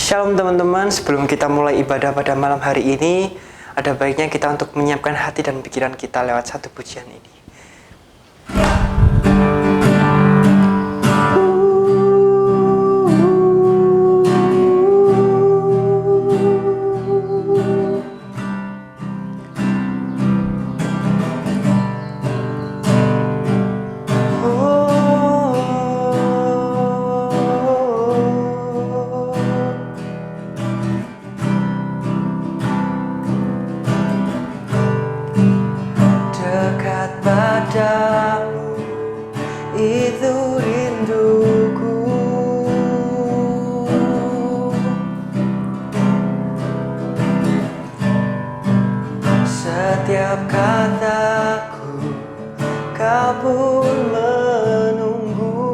Shalom teman-teman, sebelum kita mulai ibadah pada malam hari ini, ada baiknya kita untuk menyiapkan hati dan pikiran kita lewat satu pujian ini. Padamu itu rinduku, setiap kataku kau pun menunggu,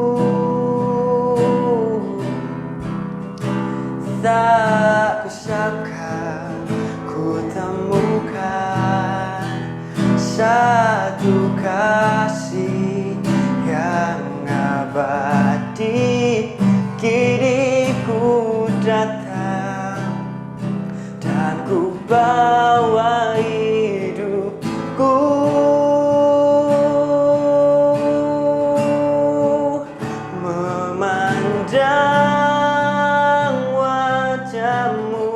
tak kusangka ku temukan satu kasih yang abadi. Kini ku datang dan ku bawa hidupku, memandang wajahmu,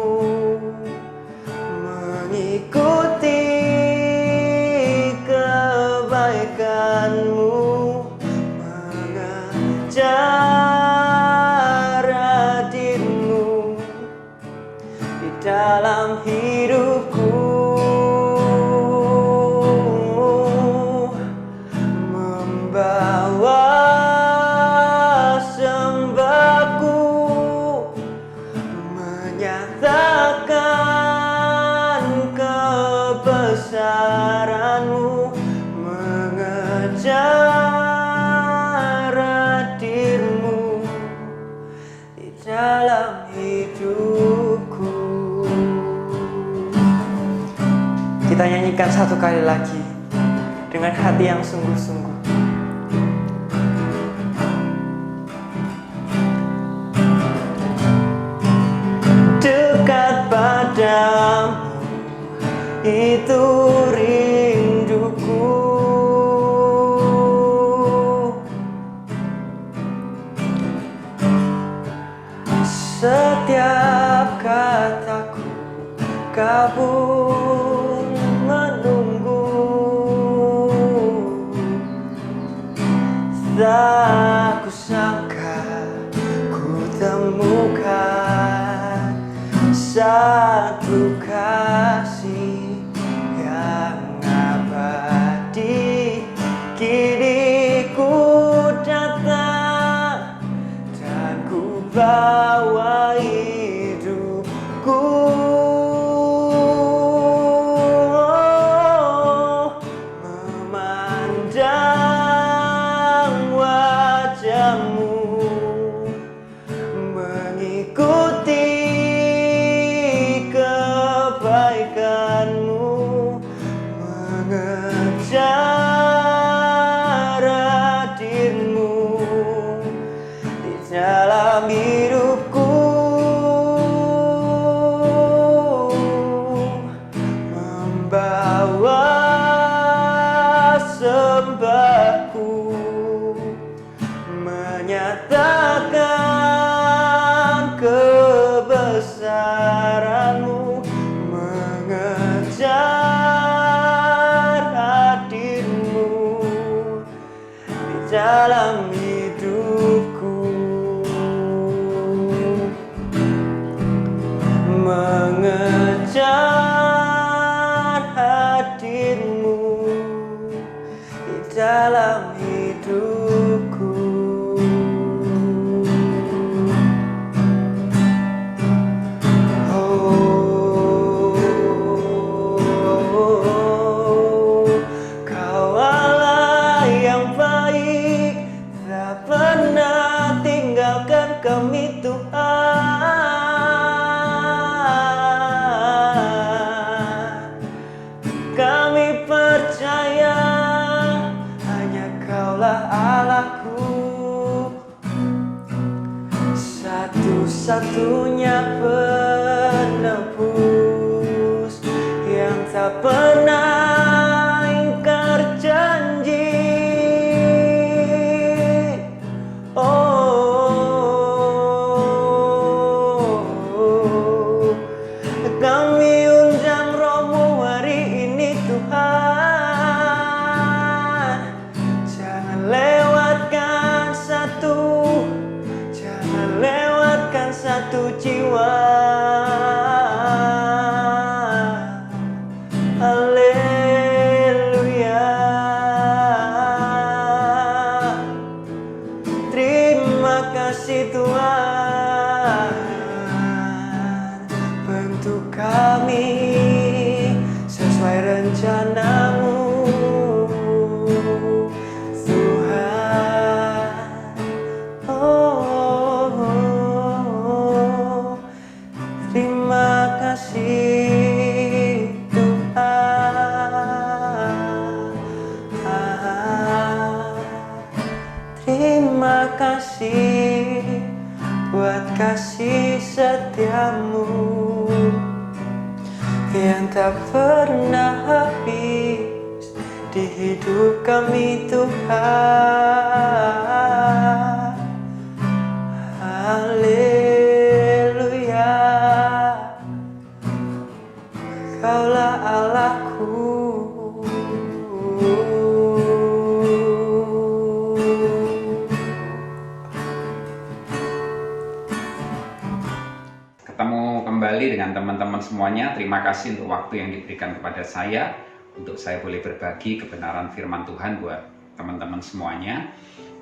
mengikuti kebaikanmu, mengejar hadirmu di dalam hidupku, membawa sembahku, menyatakan kebesaranmu, mengejar hadirmu di dalam hidupku. Kita nyanyikan satu kali lagi dengan hati yang sungguh-sungguh. Dekat padamu itu rinduku, setiap kataku kau pun menunggu, tak kusangka ku temukan satu kasih yang abadi. Kini ku datang dan ku bawa hidupku, memandang wajahmu, mengikuti kebaikanmu, mengejar hadirmu di dalam hidupku, membawa sembahku, menyatakan kebesaranmu, mengejar hadirmu di dalam hidupku, mengejar hadirmu di dalam hidupku. Kau Allah yang baik, tak pernah tinggalkan kami Tuhan. satu-satunya penebus yang tak pernah ingkar janji. Kami undang Roh-Mu hari ini Tuhan. Jangan lewatkan satu jiwa. Haleluya. Terima kasih Tuhan, bentuk kami sesuai rencana-Mu Tuhan. Terima kasih Tuhan. Terima kasih buat kasih setia-Mu yang tak pernah habis di hidup kami Tuhan. Haleluya. Kaulah Allahku. Ketemu kembali dengan teman-teman semuanya. Terima kasih untuk waktu yang diberikan kepada saya untuk saya boleh berbagi kebenaran firman Tuhan buat teman-teman semuanya.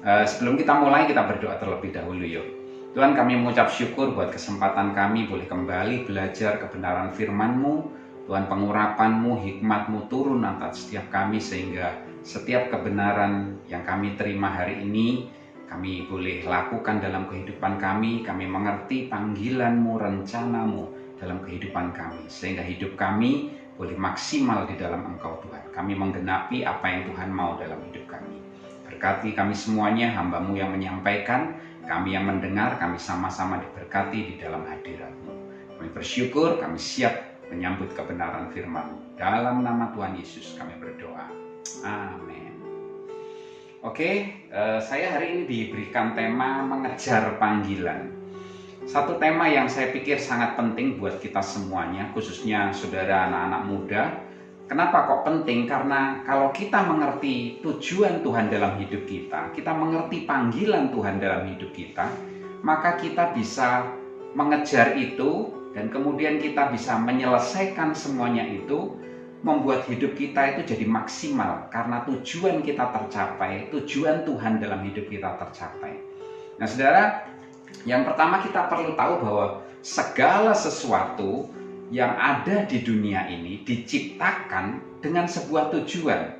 Sebelum kita mulai, kita berdoa terlebih dahulu yuk. Tuhan, kami mengucap syukur buat kesempatan kami boleh kembali belajar kebenaran firman-Mu. Tuhan, pengurapan-Mu, hikmat-Mu turun atas setiap kami sehingga setiap kebenaran yang kami terima hari ini kami boleh lakukan dalam kehidupan kami mengerti panggilan-Mu, rencana-Mu dalam kehidupan kami, sehingga hidup kami boleh maksimal di dalam Engkau Tuhan. Kami menggenapi apa yang Tuhan mau dalam hidup kami. Berkati kami semuanya, hamba-Mu yang menyampaikan, kami yang mendengar, kami sama-sama diberkati di dalam hadirat-Mu. Kami bersyukur, kami siap menyambut kebenaran firman-Mu. Dalam nama Tuhan Yesus kami berdoa. Amin. Oke, saya hari ini diberikan tema mengejar panggilan. Satu tema yang saya pikir sangat penting buat kita semuanya, khususnya saudara anak-anak muda. Kenapa kok penting? Karena kalau kita mengerti tujuan Tuhan dalam hidup kita, kita mengerti panggilan Tuhan dalam hidup kita, maka kita bisa mengejar itu dan kemudian kita bisa menyelesaikan semuanya itu, membuat hidup kita itu jadi maksimal karena tujuan kita tercapai, tujuan Tuhan dalam hidup kita tercapai. Nah saudara, yang pertama kita perlu tahu bahwa segala sesuatu yang ada di dunia ini diciptakan dengan sebuah tujuan.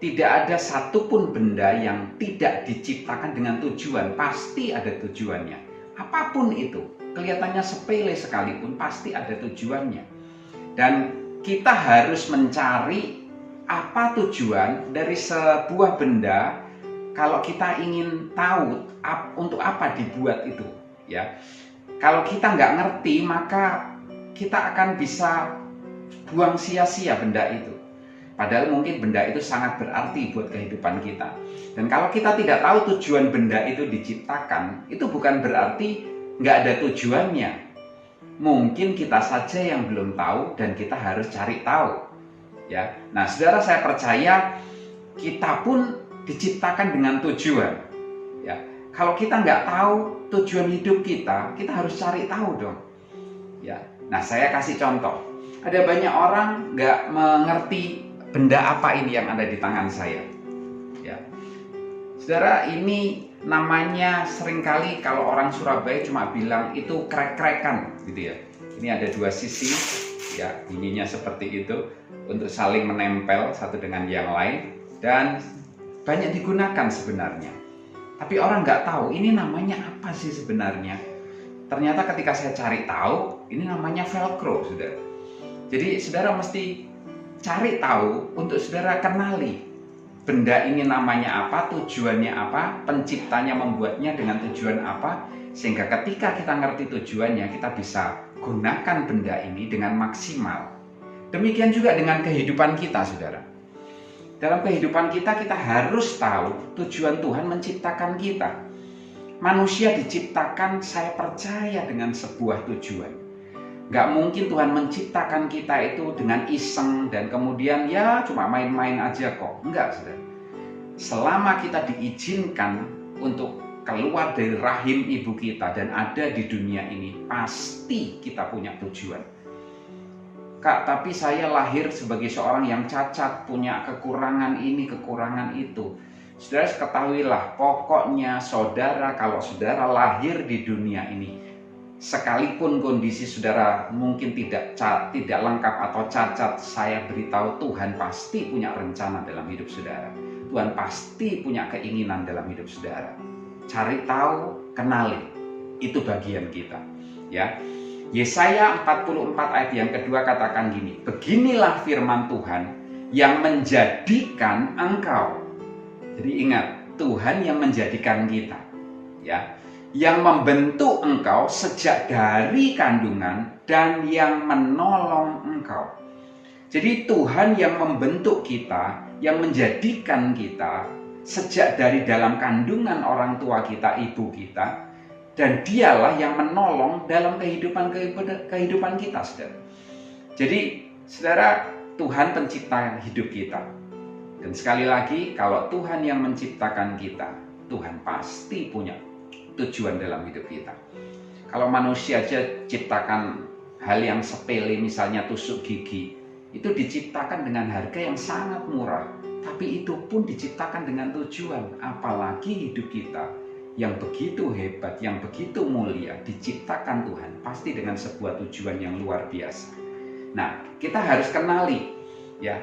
Tidak ada satupun benda yang tidak diciptakan dengan tujuan, pasti ada tujuannya. Apapun itu, kelihatannya sepele sekalipun pasti ada tujuannya. Dan kita harus mencari apa tujuan dari sebuah benda kalau kita ingin tahu untuk apa dibuat itu, ya. Kalau kita nggak ngerti, maka kita akan bisa buang sia-sia benda itu. Padahal mungkin benda itu sangat berarti buat kehidupan kita. Dan kalau kita tidak tahu tujuan benda itu diciptakan, itu bukan berarti nggak ada tujuannya. Mungkin kita saja yang belum tahu dan kita harus cari tahu, ya. Nah, saudara, saya percaya kita pun diciptakan dengan tujuan, ya. Kalau kita nggak tahu tujuan hidup kita, kita harus cari tahu dong, ya. Nah, saya kasih contoh. Ada banyak orang nggak mengerti benda apa ini yang ada di tangan saya, ya. Saudara, ini namanya seringkali kalau orang Surabaya cuma bilang itu krek-krekan gitu ya. Ini ada dua sisi, ya, bunyinya seperti itu untuk saling menempel satu dengan yang lain dan banyak digunakan sebenarnya. Tapi orang nggak tahu ini namanya apa sih sebenarnya. Ternyata ketika saya cari tahu, ini namanya velcro, saudara. Jadi saudara mesti cari tahu untuk saudara kenali benda ini namanya apa, tujuannya apa, penciptanya membuatnya dengan tujuan apa, Sehingga ketika kita ngerti tujuannya, kita bisa gunakan benda ini dengan maksimal. Demikian juga dengan kehidupan kita, saudara. Dalam kehidupan kita, kita harus tahu tujuan Tuhan menciptakan kita. Manusia diciptakan, saya percaya, dengan sebuah tujuan. Gak mungkin Tuhan menciptakan kita itu dengan iseng dan kemudian ya cuma main-main aja kok. Enggak, saudara. Selama kita diizinkan untuk keluar dari rahim ibu kita dan ada di dunia ini, pasti kita punya tujuan. Kak, tapi saya lahir sebagai seorang yang cacat, punya kekurangan ini, kekurangan itu. Saudara ketahuilah, pokoknya saudara, kalau saudara lahir di dunia ini, sekalipun kondisi saudara mungkin tidak lengkap atau cacat, saya beritahu Tuhan pasti punya rencana dalam hidup saudara. Tuhan pasti punya keinginan dalam hidup saudara. Cari tahu, kenali. Itu bagian kita. Ya. Yesaya 44 ayat yang kedua katakan gini, beginilah firman Tuhan yang menjadikan engkau. Jadi ingat, Tuhan yang menjadikan kita. Ya. Yang membentuk engkau sejak dari kandungan dan yang menolong engkau. Jadi Tuhan yang membentuk kita, yang menjadikan kita sejak dari dalam kandungan orang tua kita, ibu kita, dan dialah yang menolong dalam kehidupan kita, saudara. Jadi, saudara, Tuhan pencipta hidup kita. Dan sekali lagi, kalau Tuhan yang menciptakan kita, Tuhan pasti punya tujuan dalam hidup kita. Kalau manusia aja ciptakan hal yang sepele, misalnya tusuk gigi, itu diciptakan dengan harga yang sangat murah. Tapi itu pun diciptakan dengan tujuan. Apalagi hidup kita yang begitu hebat, yang begitu mulia, diciptakan Tuhan pasti dengan sebuah tujuan yang luar biasa. Nah, kita harus kenali, ya,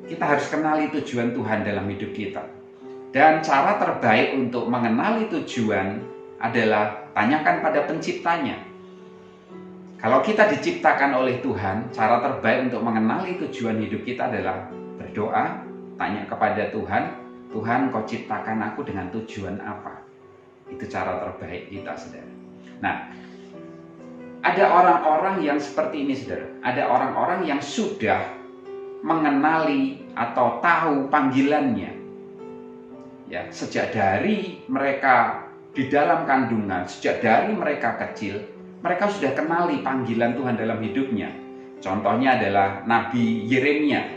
kita harus kenali tujuan Tuhan dalam hidup kita. Dan cara terbaik untuk mengenali tujuan adalah tanyakan pada penciptanya. Kalau kita diciptakan oleh Tuhan, cara terbaik untuk mengenali tujuan hidup kita adalah berdoa, tanya kepada Tuhan, Tuhan, kau ciptakan aku dengan tujuan apa? Itu cara terbaik kita, saudara. Nah, ada orang-orang yang seperti ini, saudara. Ada orang-orang yang sudah mengenali atau tahu panggilannya. Ya, sejak dari mereka di dalam kandungan, sejak dari mereka kecil, mereka sudah kenali panggilan Tuhan dalam hidupnya. Contohnya adalah Nabi Yeremia.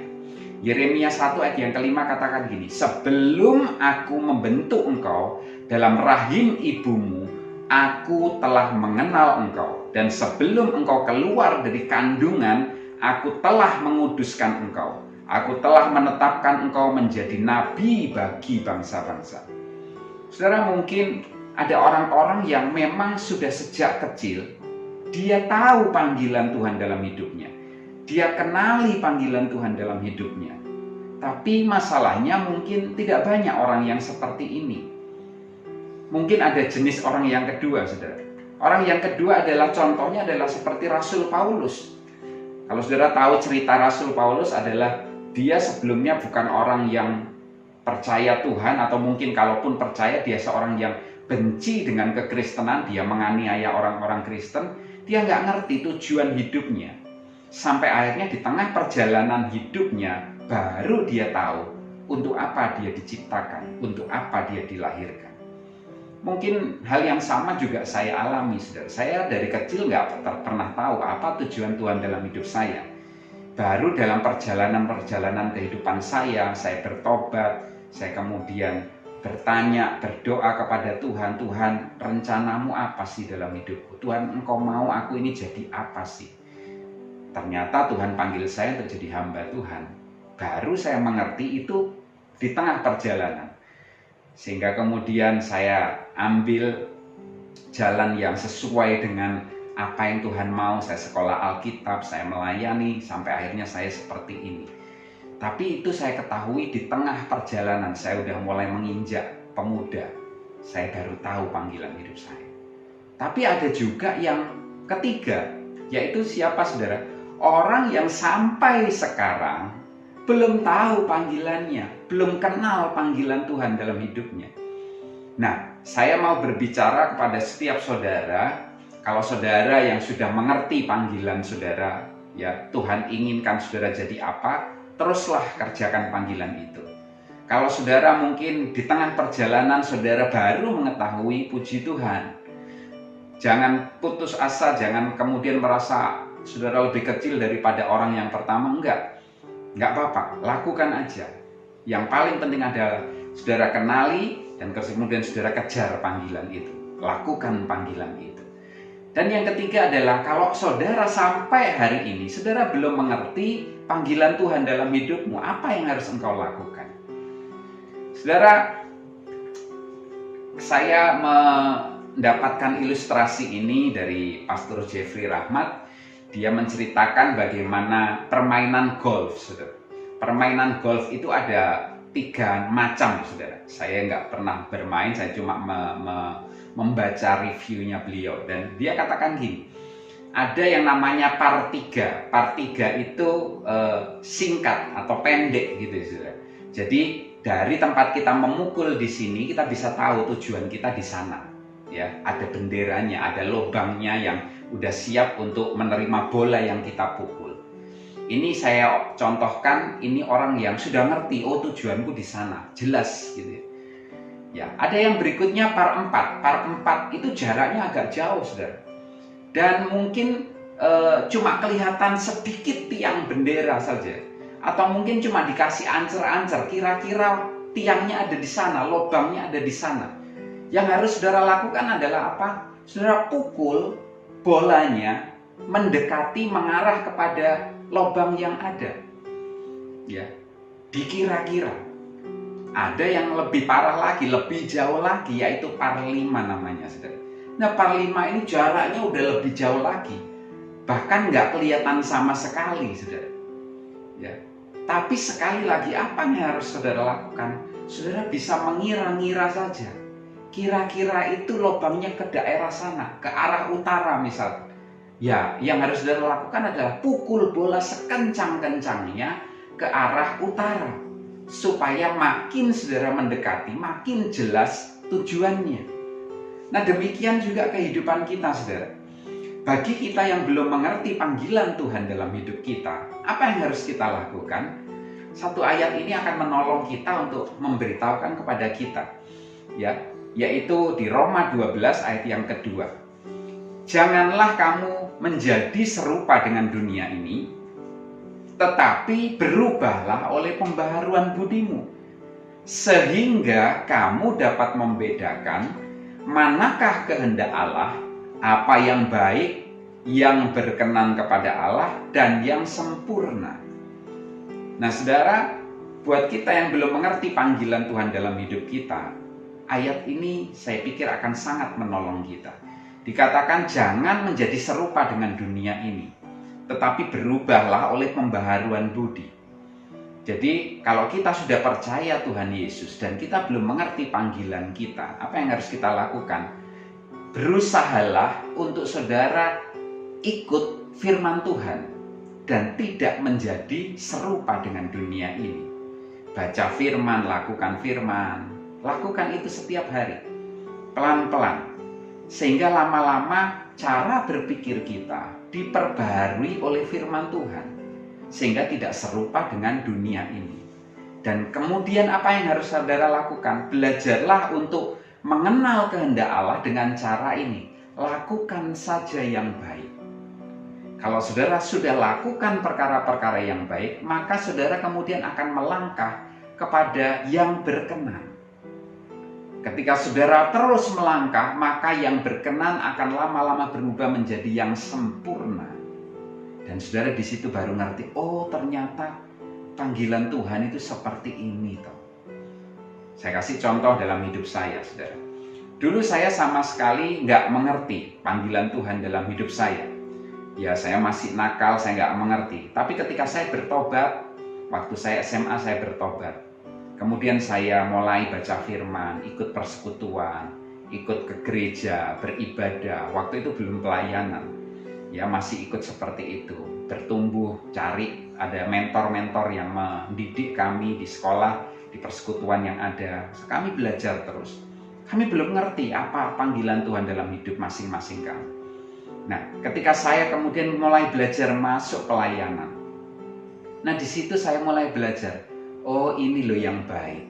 Yeremia 1 ayat yang kelima katakan gini, sebelum aku membentuk engkau dalam rahim ibumu, aku telah mengenal engkau. Dan sebelum engkau keluar dari kandungan, aku telah menguduskan engkau. Aku telah menetapkan engkau menjadi nabi bagi bangsa-bangsa. Saudara, mungkin ada orang-orang yang memang sudah sejak kecil, dia tahu panggilan Tuhan dalam hidupnya. Dia kenali panggilan Tuhan dalam hidupnya. Tapi masalahnya mungkin tidak banyak orang yang seperti ini. Mungkin ada jenis orang yang kedua, saudara. Orang yang kedua adalah, contohnya adalah seperti Rasul Paulus. Kalau saudara tahu cerita Rasul Paulus adalah dia sebelumnya bukan orang yang percaya Tuhan, atau mungkin kalaupun percaya dia seorang yang benci dengan kekristenan, dia menganiaya orang-orang Kristen, dia nggak ngerti tujuan hidupnya. Sampai akhirnya di tengah perjalanan hidupnya, baru dia tahu untuk apa dia diciptakan, untuk apa dia dilahirkan. Mungkin hal yang sama juga saya alami, saudara. Saya dari kecil nggak pernah tahu apa tujuan Tuhan dalam hidup saya. Baru dalam perjalanan kehidupan saya bertobat, saya kemudian bertanya, berdoa kepada Tuhan, Tuhan, rencanamu apa sih dalam hidupku? Tuhan, engkau mau aku ini jadi apa sih? Ternyata Tuhan panggil saya untuk jadi hamba Tuhan. Baru saya mengerti itu di tengah perjalanan. Sehingga kemudian saya ambil jalan yang sesuai dengan apa yang Tuhan mau. Saya sekolah Alkitab, saya melayani, sampai akhirnya saya seperti ini. Tapi itu saya ketahui di tengah perjalanan, saya udah mulai menginjak pemuda. Saya baru tahu panggilan hidup saya. Tapi ada juga yang ketiga, yaitu siapa, saudara? Orang yang sampai sekarang belum tahu panggilannya, belum kenal panggilan Tuhan dalam hidupnya. Nah, saya mau berbicara kepada setiap saudara, kalau saudara yang sudah mengerti panggilan saudara, ya Tuhan inginkan saudara jadi apa, teruslah kerjakan panggilan itu. Kalau saudara mungkin di tengah perjalanan saudara baru mengetahui, puji Tuhan, jangan putus asa, jangan kemudian merasa saudara lebih kecil daripada orang yang pertama. Enggak apa-apa, lakukan aja. Yang paling penting adalah saudara kenali dan kemudian saudara kejar panggilan itu, lakukan panggilan itu. Dan yang ketiga adalah kalau saudara sampai hari ini saudara belum mengerti panggilan Tuhan dalam hidupmu, apa yang harus engkau lakukan? Saudara, saya mendapatkan ilustrasi ini dari Pastor Jeffrey Rahmat. Dia menceritakan bagaimana permainan golf, saudara. Permainan golf itu ada 3 macam, saudara. Saya nggak pernah bermain, saya cuma membaca reviewnya beliau. Dan dia katakan gini, ada yang namanya par 3. Par 3 itu singkat atau pendek gitu, saudara. Jadi dari tempat kita memukul di sini, kita bisa tahu tujuan kita di sana. Ya, ada benderanya, ada lubangnya yang udah siap untuk menerima bola yang kita pukul. Ini saya contohkan, ini orang yang sudah ngerti, oh tujuanku di sana, jelas gitu. Ya, ada yang berikutnya par 4. Par 4 itu jaraknya agak jauh, saudara. Dan mungkin cuma kelihatan sedikit tiang bendera saja. Atau mungkin cuma dikasih ancer-ancer, kira-kira tiangnya ada di sana, lubangnya ada di sana. Yang harus saudara lakukan adalah apa? Saudara pukul bolanya mendekati, mengarah kepada lubang yang ada. Ya, dikira-kira. Ada yang lebih parah lagi, lebih jauh lagi, yaitu par 5 namanya, saudara. Nah, par 5 ini jaraknya udah lebih jauh lagi. Bahkan nggak kelihatan sama sekali, saudara. Ya. Tapi sekali lagi, apa yang harus saudara lakukan? Saudara bisa mengira-ngira saja. Kira-kira itu lubangnya ke daerah sana, ke arah utara misalnya. Ya, yang harus saudara lakukan adalah pukul bola sekencang-kencangnya ke arah utara. Supaya makin saudara mendekati, makin jelas tujuannya. Nah, demikian juga kehidupan kita, saudara. Bagi kita yang belum mengerti panggilan Tuhan dalam hidup kita, apa yang harus kita lakukan? Satu ayat ini akan menolong kita untuk memberitahukan kepada kita, ya, yaitu di Roma 12 ayat yang kedua. Janganlah kamu menjadi serupa dengan dunia ini, tetapi berubahlah oleh pembaharuan budimu, sehingga kamu dapat membedakan manakah kehendak Allah, apa yang baik, yang berkenan kepada Allah, dan yang sempurna. Nah, saudara, buat kita yang belum mengerti panggilan Tuhan dalam hidup kita, ayat ini saya pikir akan sangat menolong kita. Dikatakan jangan menjadi serupa dengan dunia ini, tetapi berubahlah oleh pembaharuan budi. Jadi, kalau kita sudah percaya Tuhan Yesus dan kita belum mengerti panggilan kita, apa yang harus kita lakukan? Berusahalah untuk saudara ikut firman Tuhan dan tidak menjadi serupa dengan dunia ini. Baca firman, lakukan itu setiap hari, pelan-pelan, sehingga lama-lama cara berpikir kita diperbaharui oleh firman Tuhan, sehingga tidak serupa dengan dunia ini. Dan kemudian apa yang harus saudara lakukan? Belajarlah untuk mengenal kehendak Allah dengan cara ini. Lakukan saja yang baik. Kalau saudara sudah lakukan perkara-perkara yang baik, maka saudara kemudian akan melangkah kepada yang berkenan. Ketika saudara terus melangkah, maka yang berkenan akan lama-lama berubah menjadi yang sempurna. Dan saudara di situ baru ngerti, oh ternyata panggilan Tuhan itu seperti ini toh. Saya kasih contoh dalam hidup saya, saudara. Dulu saya sama sekali nggak mengerti panggilan Tuhan dalam hidup saya. Ya, saya masih nakal, saya nggak mengerti. Tapi ketika saya bertobat, waktu saya SMA saya bertobat. Kemudian saya mulai baca firman, ikut persekutuan, ikut ke gereja, beribadah. Waktu itu belum pelayanan. Ya, masih ikut seperti itu. Bertumbuh, cari, ada mentor-mentor yang mendidik kami di sekolah, di persekutuan yang ada. Kami belajar terus. kami belum ngerti apa panggilan Tuhan dalam hidup masing-masing kami. Nah, ketika saya kemudian mulai belajar masuk pelayanan, nah di situ saya mulai belajar, oh ini loh yang baik,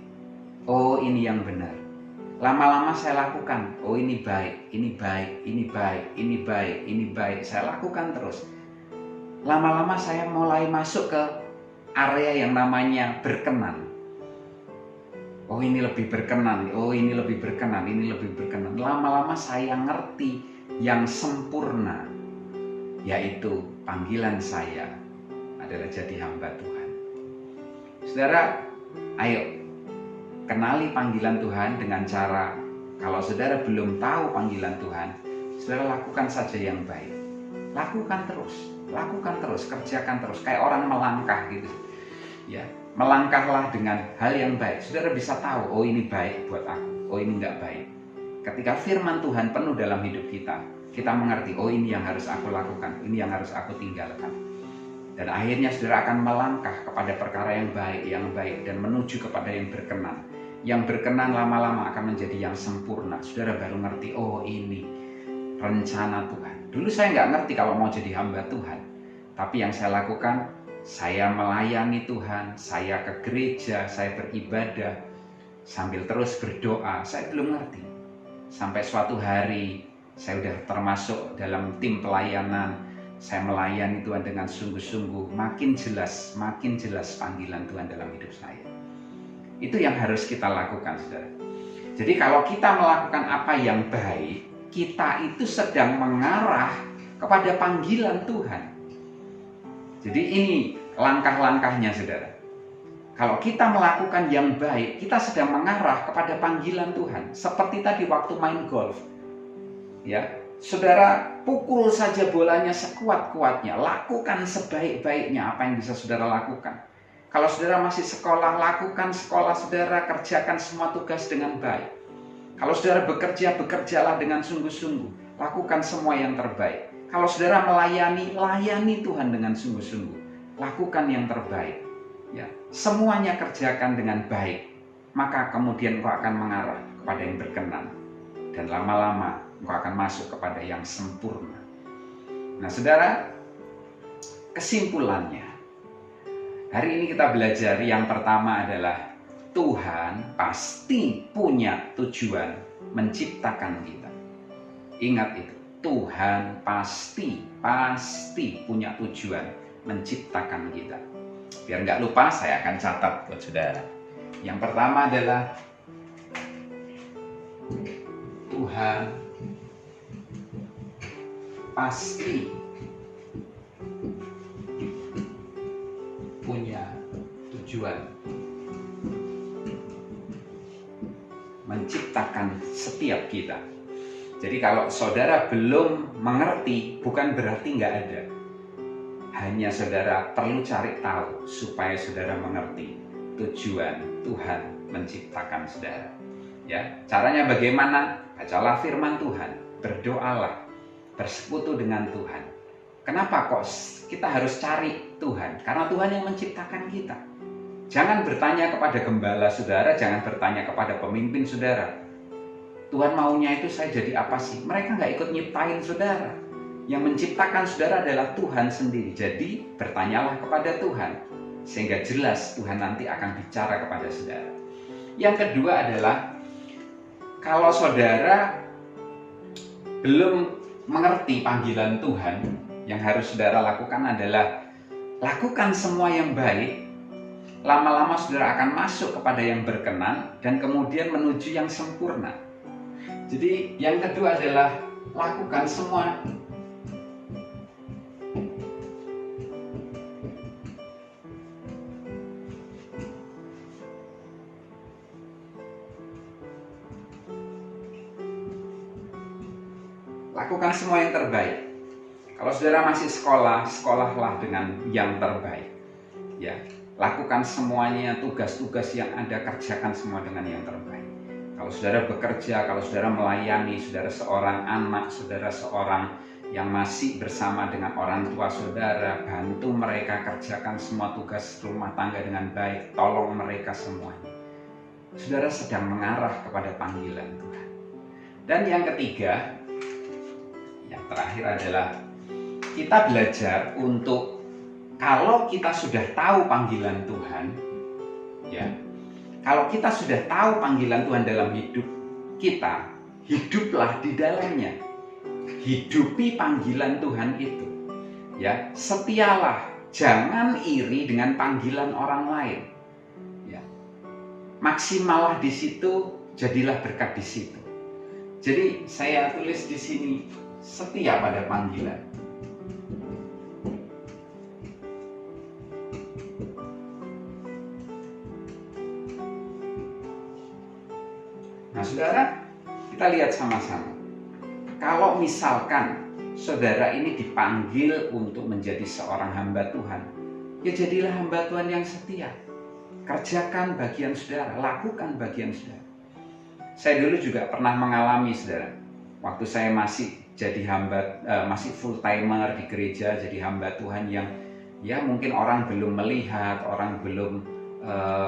oh ini yang benar. Lama-lama saya lakukan, oh ini baik, ini baik, ini baik, ini baik, ini baik. Saya lakukan terus. Lama-lama saya mulai masuk ke area yang namanya berkenan. Oh ini lebih berkenan, oh ini lebih berkenan, ini lebih berkenan. Lama-lama saya ngerti yang sempurna, yaitu panggilan saya adalah jadi hamba Tuhan. Saudara, ayo kenali panggilan Tuhan dengan cara, kalau saudara belum tahu panggilan Tuhan, saudara lakukan saja yang baik. Lakukan terus, kerjakan terus, kayak orang melangkah gitu. Ya, melangkahlah dengan hal yang baik. Saudara bisa tahu, oh ini baik buat aku, oh ini enggak baik. Ketika firman Tuhan penuh dalam hidup kita, kita mengerti, oh ini yang harus aku lakukan, ini yang harus aku tinggalkan. Dan akhirnya saudara akan melangkah kepada perkara yang baik, dan menuju kepada yang berkenan. Yang berkenan lama-lama akan menjadi yang sempurna. Saudara baru ngerti, oh ini rencana Tuhan. Dulu saya nggak ngerti kalau mau jadi hamba Tuhan. Tapi yang saya lakukan, saya melayani Tuhan, saya ke gereja, saya beribadah, sambil terus berdoa. Saya belum ngerti. Sampai suatu hari, saya udah termasuk dalam tim pelayanan. Saya melayani Tuhan dengan sungguh-sungguh. Makin jelas panggilan Tuhan dalam hidup saya. Itu yang harus kita lakukan, saudara. Jadi kalau kita melakukan apa yang baik, kita itu sedang mengarah kepada panggilan Tuhan. Jadi ini langkah-langkahnya, saudara. Kalau kita melakukan yang baik, kita sedang mengarah kepada panggilan Tuhan. Seperti tadi waktu main golf. Ya, saudara pukul saja bolanya sekuat-kuatnya. Lakukan sebaik-baiknya apa yang bisa saudara lakukan. Kalau saudara masih sekolah, lakukan sekolah saudara, kerjakan semua tugas dengan baik. Kalau saudara bekerja, bekerjalah dengan sungguh-sungguh. Lakukan semua yang terbaik. Kalau saudara melayani, layani Tuhan dengan sungguh-sungguh. Lakukan yang terbaik. Ya, semuanya kerjakan dengan baik. Maka kemudian engkau akan mengarah kepada yang berkenan. Dan lama-lama engkau akan masuk kepada yang sempurna. Nah, saudara, kesimpulannya. Hari ini kita belajar yang pertama adalah Tuhan pasti punya tujuan menciptakan kita. Ingat itu, Tuhan pasti punya tujuan menciptakan kita. Biar nggak lupa, saya akan catat buat saudara. Yang pertama adalah Tuhan pasti punya tujuan menciptakan setiap kita. Jadi kalau saudara belum mengerti, bukan berarti nggak ada. Hanya saudara perlu cari tahu supaya saudara mengerti tujuan Tuhan menciptakan saudara. Ya, caranya bagaimana? Bacalah firman Tuhan, berdoalah, bersekutu dengan Tuhan. Kenapa kok kita harus cari Tuhan? Karena Tuhan yang menciptakan kita. Jangan bertanya kepada gembala saudara, jangan bertanya kepada pemimpin saudara. Tuhan maunya itu saya jadi apa sih? Mereka nggak ikut nyiptain saudara. Yang menciptakan saudara adalah Tuhan sendiri. Jadi bertanyalah kepada Tuhan. Sehingga jelas Tuhan nanti akan bicara kepada saudara. Yang kedua adalah, kalau saudara belum mengerti panggilan Tuhan, yang harus saudara lakukan adalah lakukan semua yang baik. Lama-lama saudara akan masuk kepada yang berkenan dan kemudian menuju yang sempurna. Jadi yang kedua adalah lakukan semua yang terbaik. Kalau saudara masih sekolah, sekolahlah dengan yang terbaik. Ya, lakukan semuanya, tugas-tugas yang ada, kerjakan semua dengan yang terbaik. Kalau saudara bekerja, kalau saudara melayani, saudara seorang anak, saudara seorang yang masih bersama dengan orang tua saudara, bantu mereka kerjakan semua tugas rumah tangga dengan baik, tolong mereka semuanya. Saudara sedang mengarah kepada panggilan Tuhan. Dan yang ketiga, yang terakhir adalah kita belajar untuk kalau kita sudah tahu panggilan Tuhan, ya, kalau kita sudah tahu panggilan Tuhan dalam hidup kita, hiduplah di dalamnya. Hidupi panggilan Tuhan itu. Ya, setialah, jangan iri dengan panggilan orang lain. Ya. Maksimallah di situ, jadilah berkat di situ. Jadi saya tulis di sini, setia pada panggilan. Nah, saudara, kita lihat sama-sama. Kalau misalkan saudara ini dipanggil untuk menjadi seorang hamba Tuhan, ya jadilah hamba Tuhan yang setia. Kerjakan bagian saudara, lakukan bagian saudara. Saya dulu juga pernah mengalami, saudara, waktu saya masih jadi hamba, masih full timer di gereja, jadi hamba Tuhan yang ya mungkin orang belum melihat, orang belum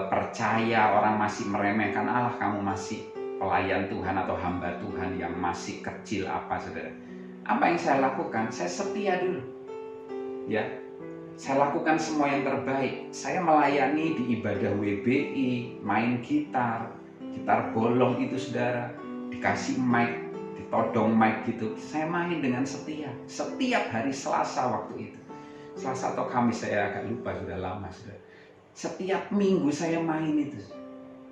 percaya, orang masih meremehkan, Allah kamu masih pelayan Tuhan atau hamba Tuhan yang masih kecil apa, saudara. Apa yang saya lakukan? Saya setia dulu. Ya, saya lakukan semua yang terbaik. Saya melayani di ibadah WBI, main gitar bolong itu, saudara, dikasih mic, ditodong mic gitu. Saya main dengan setia. Setiap hari Selasa waktu itu. Selasa atau Kamis, saya agak lupa, sudah lama, saudara. Setiap minggu saya main itu.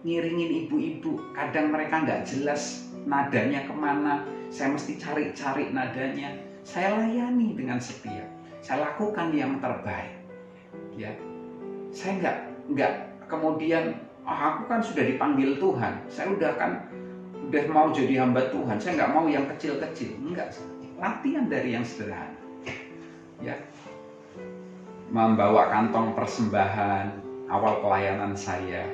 Ngiringin ibu-ibu, kadang mereka nggak jelas nadanya kemana, saya mesti cari-cari nadanya, saya layani dengan setia, saya lakukan yang terbaik, ya. Saya nggak kemudian, aku kan sudah dipanggil Tuhan, saya udah mau jadi hamba Tuhan, saya nggak mau yang kecil-kecil, enggak, latihan dari yang sederhana, ya. Membawa kantong persembahan awal pelayanan saya,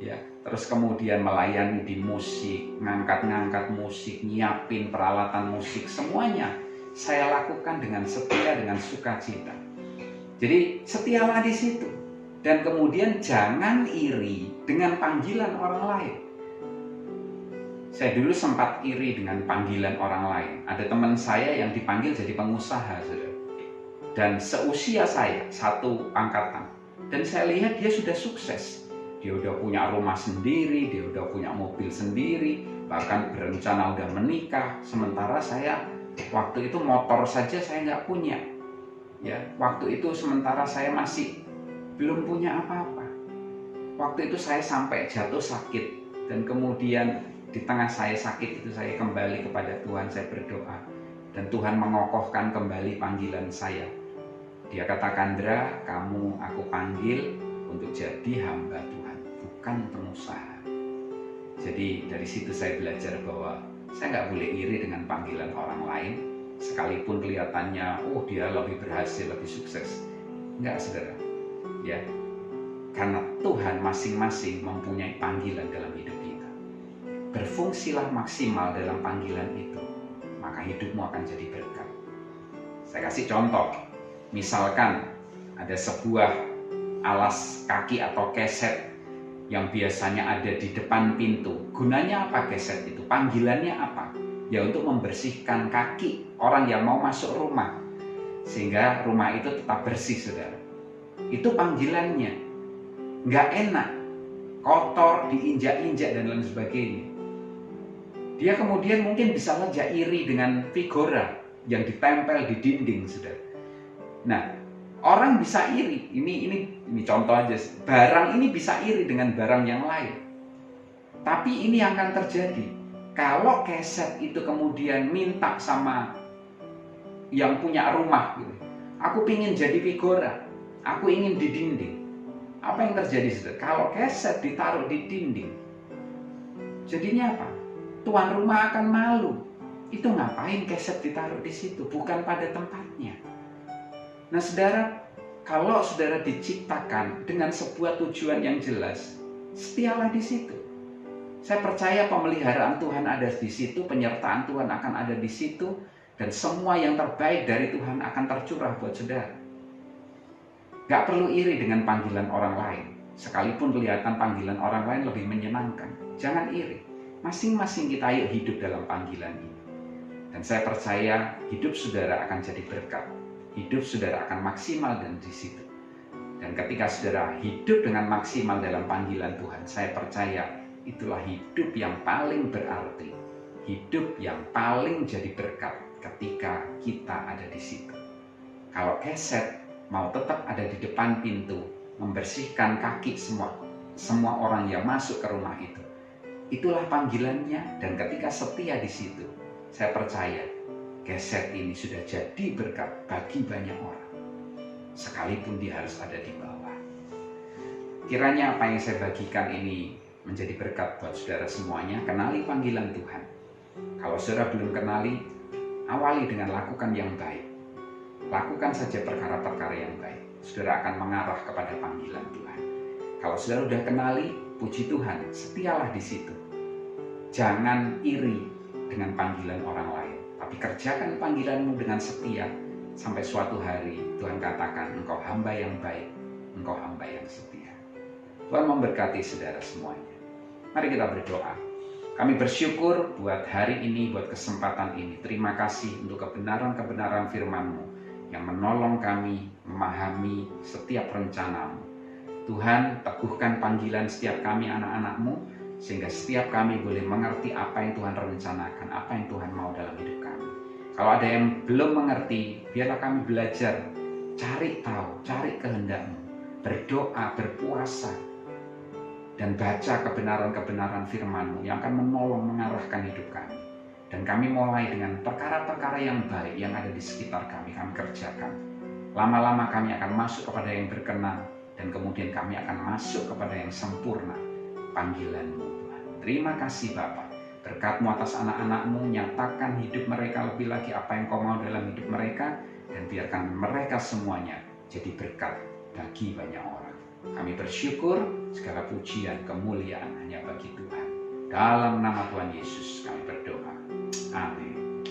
ya. Terus kemudian melayani di musik, ngangkat musik, nyiapin peralatan musik, semuanya saya lakukan dengan setia, dengan sukacita. Jadi setialah di situ. Dan kemudian jangan iri dengan panggilan orang lain. Saya dulu sempat iri dengan panggilan orang lain. Ada teman saya yang dipanggil jadi pengusaha, saudara. Dan seusia saya, satu angkatan. Dan saya lihat dia sudah sukses. Dia udah punya rumah sendiri, dia udah punya mobil sendiri, bahkan berencana udah menikah. Sementara saya waktu itu motor saja saya nggak punya. Ya, waktu itu sementara saya masih belum punya apa-apa. Waktu itu saya sampai jatuh sakit, dan kemudian di tengah saya sakit itu saya kembali kepada Tuhan, saya berdoa, dan Tuhan mengokohkan kembali panggilan saya. Dia katakan, Dra, kamu aku panggil untuk jadi hamba Tuhan, bukan pengusaha. Jadi dari situ saya belajar bahwa saya nggak boleh iri dengan panggilan orang lain, sekalipun kelihatannya, oh dia lebih berhasil, lebih sukses. Enggak, saudara. Ya, karena Tuhan masing-masing mempunyai panggilan dalam hidup kita. Berfungsilah maksimal dalam panggilan itu, maka hidupmu akan jadi berkat. Saya kasih contoh, misalkan ada sebuah alas kaki atau keset yang biasanya ada di depan pintu. Gunanya apa keset itu? Panggilannya apa? Ya untuk membersihkan kaki orang yang mau masuk rumah, sehingga rumah itu tetap bersih, saudara. Itu panggilannya. Nggak enak, kotor, diinjak-injak dan lain sebagainya. Dia kemudian mungkin bisa saja iri dengan figura yang ditempel di dinding, saudara. Nah, orang bisa iri. Ini contoh aja. Barang ini bisa iri dengan barang yang lain. Tapi ini yang akan terjadi kalau keset itu kemudian minta sama yang punya rumah gitu. Aku ingin jadi figura, aku ingin di dinding. Apa yang terjadi, saudara? Kalau keset ditaruh di dinding, jadinya apa? Tuan rumah akan malu. Itu ngapain keset ditaruh di situ? Bukan pada tempatnya. Nah, saudara, kalau saudara diciptakan dengan sebuah tujuan yang jelas, setialah di situ. Saya percaya pemeliharaan Tuhan ada di situ, penyertaan Tuhan akan ada di situ, dan semua yang terbaik dari Tuhan akan tercurah buat saudara. Gak perlu iri dengan panggilan orang lain, sekalipun kelihatan panggilan orang lain lebih menyenangkan. Jangan iri. masing-masing kita ayo hidup dalam panggilan ini. Dan saya percaya hidup saudara akan jadi berkat. Hidup saudara akan maksimal dan di situ. Dan ketika saudara hidup dengan maksimal dalam panggilan Tuhan, saya percaya itulah hidup yang paling berarti. Hidup yang paling jadi berkat ketika kita ada di situ. Kalau keset mau tetap ada di depan pintu, membersihkan kaki semua orang yang masuk ke rumah itu. Itulah panggilannya, dan ketika setia di situ, saya percaya keset ini sudah jadi berkat bagi banyak orang. Sekalipun dia harus ada di bawah. Kiranya apa yang saya bagikan ini menjadi berkat buat saudara semuanya. Kenali panggilan Tuhan. Kalau saudara belum kenali, awali dengan lakukan yang baik. Lakukan saja perkara-perkara yang baik. Saudara akan mengarah kepada panggilan Tuhan. Kalau saudara sudah kenali, puji Tuhan, setialah di situ. Jangan iri dengan panggilan orang lain, tapi kerjakan panggilanmu dengan setia. Sampai suatu hari Tuhan katakan, engkau hamba yang baik, engkau hamba yang setia. Tuhan memberkati saudara semuanya. Mari kita berdoa. Kami bersyukur buat hari ini, buat kesempatan ini. Terima kasih untuk kebenaran-kebenaran firman-Mu yang menolong kami memahami setiap rencana-Mu. Tuhan, teguhkan panggilan setiap kami anak-anak-Mu, sehingga setiap kami boleh mengerti apa yang Tuhan rencanakan, apa yang Tuhan mau dalam hidup kami. Kalau ada yang belum mengerti, biarlah kami belajar, cari tahu, cari kehendak-Mu, berdoa, berpuasa, dan baca kebenaran-kebenaran firman-Mu yang akan menolong mengarahkan hidup kami. Dan kami mulai dengan perkara-perkara yang baik yang ada di sekitar kami kerjakan. Lama-lama kami akan masuk kepada yang berkenan, dan kemudian kami akan masuk kepada yang sempurna, panggilan-Mu Tuhan. Terima kasih Bapa. Berkat-Mu atas anak-anak-Mu, nyatakan hidup mereka lebih lagi apa yang Kau mau dalam hidup mereka, dan biarkan mereka semuanya jadi berkat bagi banyak orang. Kami bersyukur, segala pujian, kemuliaan hanya bagi Tuhan. Dalam nama Tuhan Yesus kami berdoa. Amin.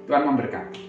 Tuhan memberkati.